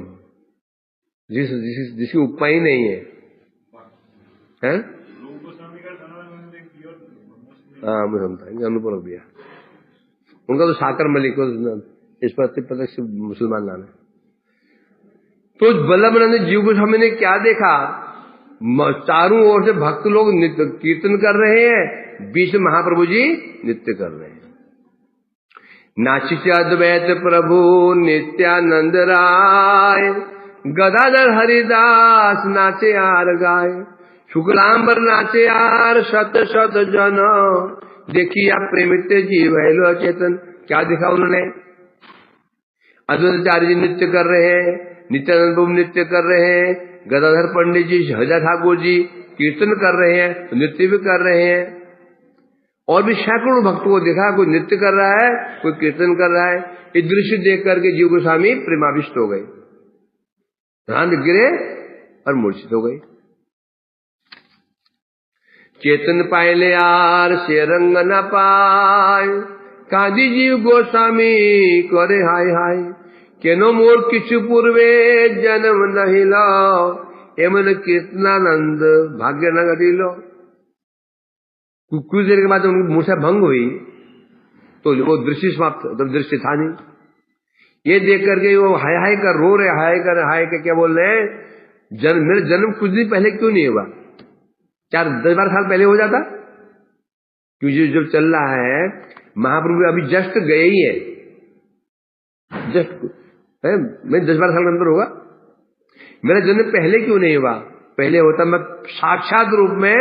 S1: जिसकी उपमा ही नहीं है, हैं? हाँ, मुझे समझता अनुपम रख दिया। उनका तो साकर मलिक इस पर प्रत्यक्ष मुसलमान नाम है। तो वल्लभानंद जीव गोस्वामी ने क्या देखा? चारों ओर से भक्त लोग कीर्तन कर रहे हैं, बीच में महाप्रभु जी नृत्य कर रहे हैं। नाचित अद्वैत प्रभु नित्यानंद राय, गदाधर हरिदास नाचे आर गाय, शुक्लांबर नाचे आर शत शत जन, देखिया प्रेमित जीव है चेतन। क्या देखा उन्होंने? अद्वैताचार्य जी नृत्य कर रहे हैं, नित्यानंद प्रभु नृत्य कर रहे हैं, गदाधर पंडित जी, हजा ठाकुर जी कीर्तन कर रहे हैं, नृत्य भी कर रहे हैं। और भी सैकड़ों भक्तों को देखा, कोई नृत्य कर रहा है, कोई कीर्तन कर रहा है। ये दृश्य देख करके जीव गोस्वामी प्रेमाविष्ट हो गए, ध्यान गिरे और मूर्छित हो गए। चेतन पायले यार से रंग न पाए, कांदी जीव गोस्वामी करे हाय हाय, केनो मोर किछु पूर्वे जन्म नहीं लो, एमन कीर्तनानंद भाग्य न घटिलो। कुछ देर के बाद उनकी मूर्छा भंग हुई तो वो दृश्य समाप्त, दृश्य था नहीं। ये देख करके वो हाय हाय कर रो रहे, हाय कर क्या बोल रहे हैं? मेरा जन्म कुछ दिन पहले क्यों नहीं हुआ? 4-10-12 साल पहले हो जाता। क्योंकि जब चल रहा है, महाप्रभु अभी जस्ट गए ही है, जस्ट है, मैं 10-12 साल के अंदर होगा। मेरा जन्म पहले क्यों नहीं हुआ? पहले होता मैं साक्षात रूप में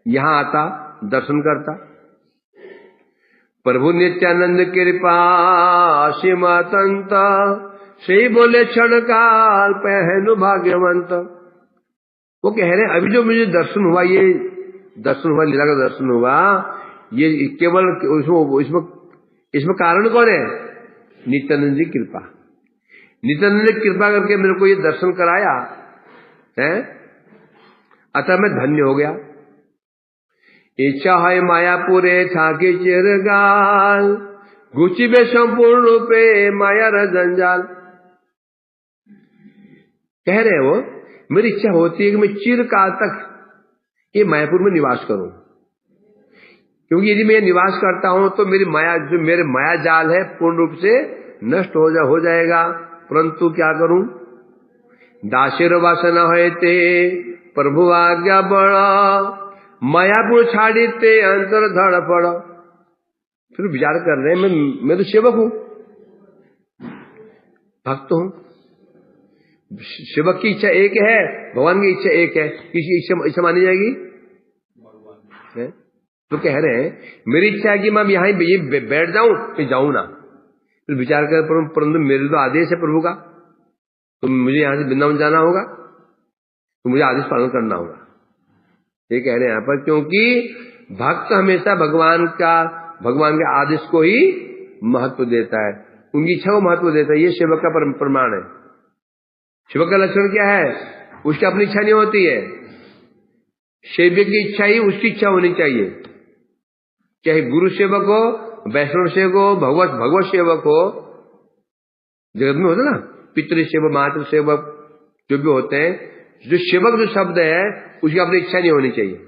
S1: यहां आता, दर्शन करता। प्रभु नित्यानंद कृपा सीमातंत, सही बोले क्षण काल पहनु भाग्यवंत। वो कह रहे हैं अभी जो मुझे दर्शन हुआ, ये दर्शन हुआ, लीला का दर्शन हुआ, ये केवल इसमें कारण कौन है? नित्यानंद जी कृपा। नित्यानंद ने कृपा करके मेरे को ये दर्शन कराया है, अतः मैं धन्य हो गया। इच्छा है मायापुरे थाके चिरगाल, गुचिबे संपूर्ण रूपे माया जंजाल। कह रहे हैं वो, मेरी इच्छा होती है कि मैं चिरकाल तक ये मायापुर में निवास करूं, क्योंकि यदि मैं निवास करता हूं तो मेरी माया, जो मेरे माया जाल है, पूर्ण रूप से नष्ट हो जाएगा। परंतु क्या करूं? दासेर वासना होते प्रभु आज्ञा बड़ा, मायापुर छाड़ीते अंतर धड़ पड़ा। फिर विचार कर रहे हैं, मैं तो सेवक हूं, भक्त हूं। सेवक की इच्छा एक है, भगवान की इच्छा एक है, किसी इच्छा मानी जाएगी? तो कह रहे हैं मेरी इच्छा है कि मैं यहीं बैठ जाऊं, फिर जाऊं ना। फिर विचार कर, परंतु मेरे तो आदेश है प्रभु का, तो मुझे यहां से वृंदावन जाना होगा, तो मुझे आदेश पालन करना होगा। ये कह रहे हैं यहां पर, क्योंकि भक्त हमेशा भगवान के आदेश को ही महत्व देता है, उनकी इच्छा को महत्व देता है। ये सेवक का प्रमाण है। सेवक का लक्षण क्या है? उसकी अपनी इच्छा नहीं होती है, सेवक की इच्छा ही उसकी इच्छा होनी चाहिए। चाहे गुरु सेवक हो, वैष्णव सेवक हो, भगवत सेवक हो, जगत में होता ना, पितृ सेवक, मातृ सेवक, जो भी होते हैं, जो सेवक जो शब्द है उसकी अपनी इच्छा नहीं होनी चाहिए,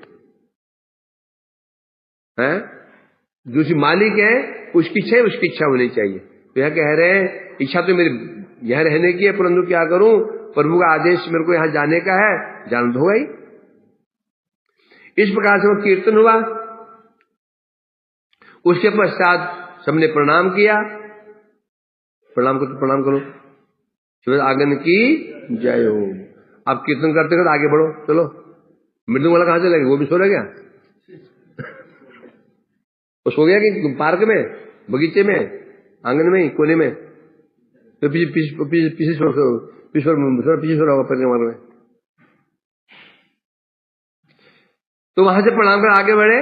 S1: है? दूसरी मालिक है, उसकी इच्छा है, उसकी इच्छा होनी चाहिए। तो यह कह रहे हैं इच्छा तो मेरी यहां रहने की है, परंतु क्या करूं? प्रभु का आदेश मेरे को यहां जाने का है, जाना तो होगा ही। इस प्रकार से वो कीर्तन हुआ। उसके पश्चात सबने प्रणाम किया। प्रणाम करो, सूरज आंगन की जय हो। आप कीर्तन करते करते आगे बढ़ो, चलो। मृदंग वाला कहां चला गया? वो भी सो रहा क्या? वो सो गया कि पार्क में, बगीचे में, आंगन में, कोने में? तो पीछे सो रहा होगा परिक्रमा में। तो वहां से प्रणाम कर आगे बढ़े।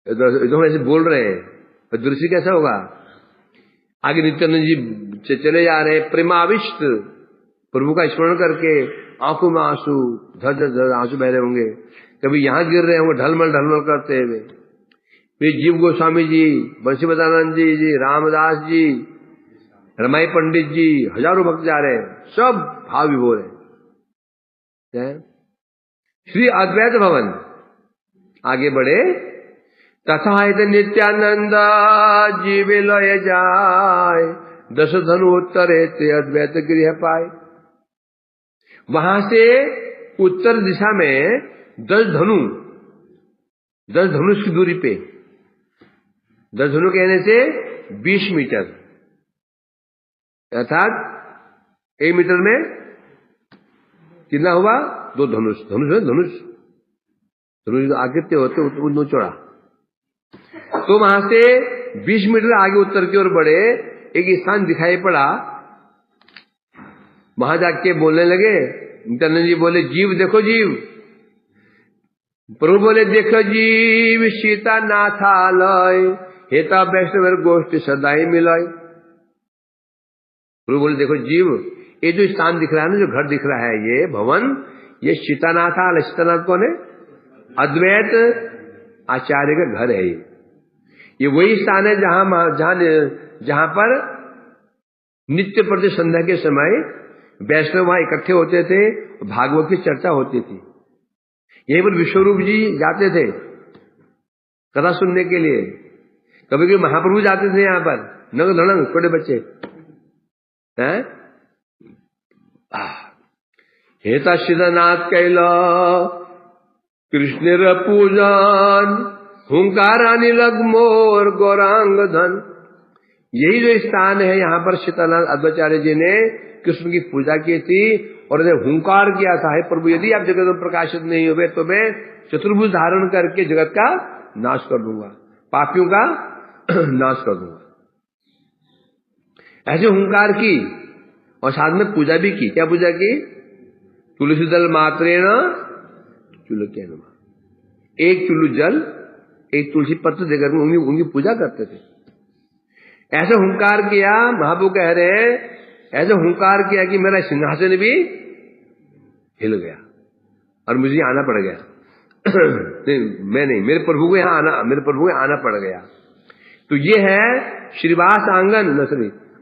S1: तो ऐसे बोल रहे हैं, दृश्य कैसा होगा? आगे नित्यानंद जी चले जा रहे हैं, प्रेमाविष्ट प्रभु का स्मरण करके आंखों में आंसू, धर धर धर आंसू बह रहे होंगे, कभी यहां गिर रहे होंगे ढलमल करते हुए। फिर जीव गोस्वामी जी, बंशीपदानंद जी, रामदास जी, रमाई पंडित जी, हजारों भक्त जा रहे हैं, सब भाव विभोर है। श्री अद्वैत भवन आगे बढ़े, तथा नित्यानंद जीव लय जाय, दश धनु उत्तर ते अद्वैत गृह पाए। वहां से उत्तर दिशा में 10 धनुष की दूरी पे, 10 धनु कहने से 20 मीटर, अर्थात 1 मीटर में कितना हुआ? 2 धनुष। धनुष आकृत्य होते उतना चौड़ा। तो वहां से 20 मीटर आगे उत्तर की ओर बढ़े, एक स्थान दिखाई पड़ा, वहां जाके बोलने लगे। नित्यानंद जी बोले, जीव देखो जीव। प्रभु बोले, देखो जीव सीता नाथालय, हेता वैष्णव गोष्ठी सदाई मिलय। प्रभु बोले, देखो जीव, ये जो स्थान दिख रहा है ना, जो घर दिख रहा है, ये भवन, ये सीतानाथालय। सीतानाथ कौन है? अद्वैत आचार्य का घर है। ये वही स्थान है जहां पर नित्य प्रति संध्या के समय वैष्णव वहां इकट्ठे होते थे, भागवत की चर्चा होती थी। यहीं पर विश्वरूप जी जाते थे कथा सुनने के लिए। कभी कभी महाप्रभु जाते थे यहां पर, नंग धड़ंग छोटे बच्चे हैं। हेता सीतानाथ कैला कृष्ण पूजन, हुंकारानी लग मोर गौरांग धन। यही जो स्थान है, यहां पर सीतानाथ अद्वैताचार्य जी ने कृष्ण की पूजा की थी और उन्हें हुंकार किया था, हे प्रभु, यदि आप जगत में प्रकाशित नहीं हुए तो मैं चतुर्भुज धारण करके जगत का नाश कर दूंगा, पापियों का नाश कर दूंगा। ऐसे हुंकार की और साथ में पूजा भी की। क्या पूजा की? तुलसी दल मात्रेण चुलके नमा, एक चुल्लू जल, एक तुलसी पत्र देकर उनकी पूजा करते थे। ऐसे हुंकार किया, महाप्रभु कह रहे हैं, ऐसे हुंकार किया कि मेरा सिंहासन भी हिल गया और मुझे आना पड़ गया। नहीं, मैं नहीं, मेरे प्रभु को आना पड़ गया। तो ये है श्रीवास आंगन,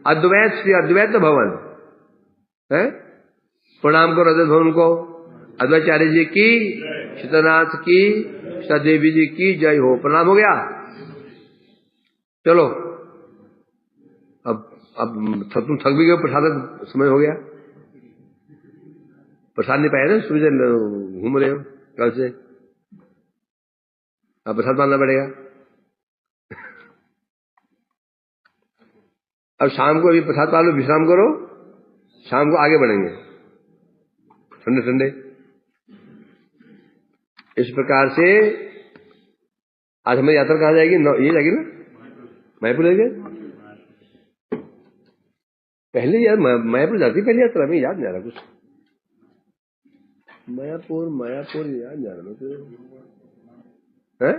S1: अद्वैत, श्री अद्वैत भवन है। प्रणाम करो अद्वैत भवन को। अद्वैताचार्य जी की, सीतानाथ की, सदेवी जी की जय हो। प्रणाम हो गया। चलो अब तुम थक भी गए, प्रसाद समय हो गया। प्रसाद नहीं पाया ना, सुबह घूम रहे हो कल से, अब प्रसाद मानना पड़ेगा। अब शाम को अभी प्रसाद पा लो, विश्राम करो, शाम को आगे बढ़ेंगे ठंडे ठंडे। इस प्रकार से आज हमारी यात्रा कहाँ जाएगी? ये जाएगी ना, मायापुर जाएगी। पहले यार मायापुर जाती पहली यात्रा में, याद नहीं आ रहा कुछ। मायापुर याद नहीं आ रहा है।